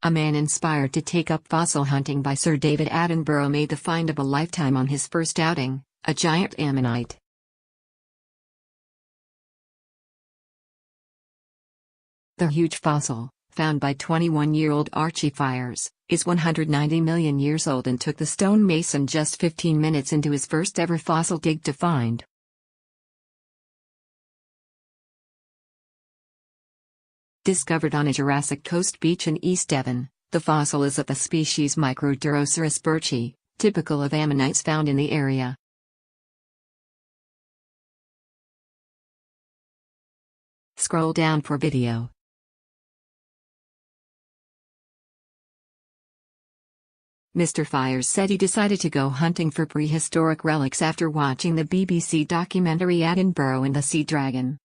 a man inspired to take up fossil hunting by Sir David Attenborough made the find of a lifetime on his first outing, a giant ammonite. The huge fossil, found by 21-year-old Archie Faiers, is 190 million years old and took the stonemason just 15 minutes into his first ever fossil dig to find. Discovered on a Jurassic Coast beach in East Devon, the fossil is of the species Microderoceras Birchi, typical of ammonites found in the area. Scroll down for video. Mr. Faiers said he decided to go hunting for prehistoric relics after watching the BBC documentary Attenborough and the Sea Dragon.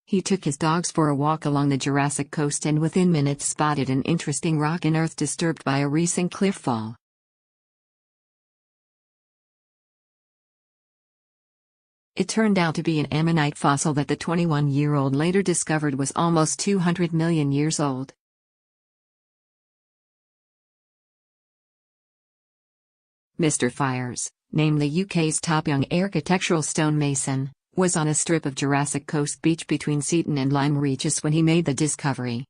He took his dogs for a walk along the Jurassic Coast and within minutes spotted an interesting rock in earth disturbed by a recent cliff fall. It turned out to be an ammonite fossil that the 21-year-old later discovered was almost 200 million years old. Mr. Faiers, named the UK's top young architectural stonemason, was on a strip of Jurassic Coast beach between Seaton and Lyme Regis when he made the discovery.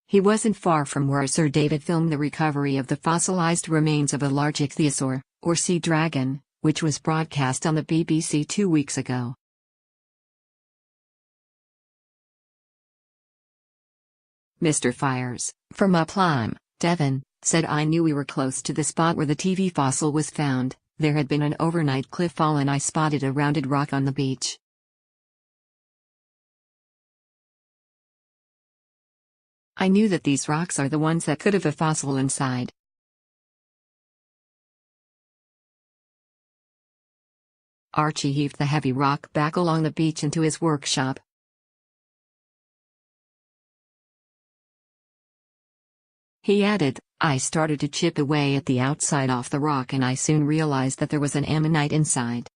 He wasn't far from where Sir David filmed the recovery of the fossilized remains of a large ichthyosaur, or sea dragon, which was broadcast on the BBC 2 weeks ago. Mr. Faiers, from up Lyme, Devon, said, "I knew we were close to the spot where the TV fossil was found. There had been an overnight cliff fall and I spotted a rounded rock on the beach. I knew that these rocks are the ones that could have a fossil inside." Archie heaved the heavy rock back along the beach into his workshop. He added, "I started to chip away at the outside off the rock and I soon realized that there was an ammonite inside.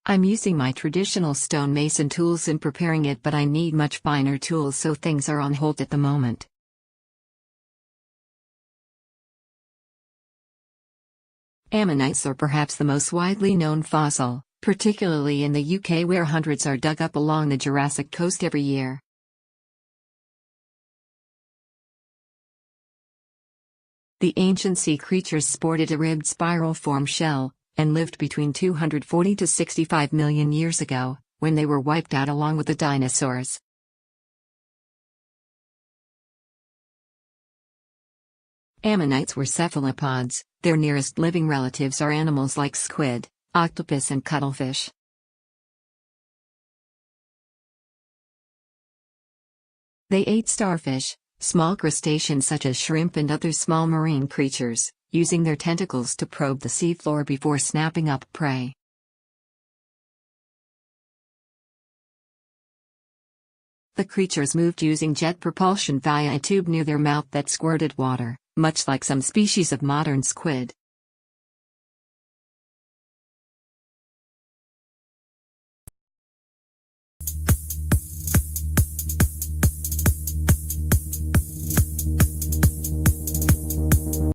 I'm using my traditional stonemason tools in preparing it, but I need much finer tools, so things are on hold at the moment." Ammonites are perhaps the most widely known fossil, particularly in the UK where hundreds are dug up along the Jurassic Coast every year. The ancient sea creatures sported a ribbed spiral-formed shell, and lived between 240 to 65 million years ago, when they were wiped out along with the dinosaurs. Ammonites were cephalopods. Their nearest living relatives are animals like squid, octopus and cuttlefish. They ate starfish, small crustaceans such as shrimp and other small marine creatures, using their tentacles to probe the seafloor before snapping up prey. The creatures moved using jet propulsion via a tube near their mouth that squirted water, much like some species of modern squid.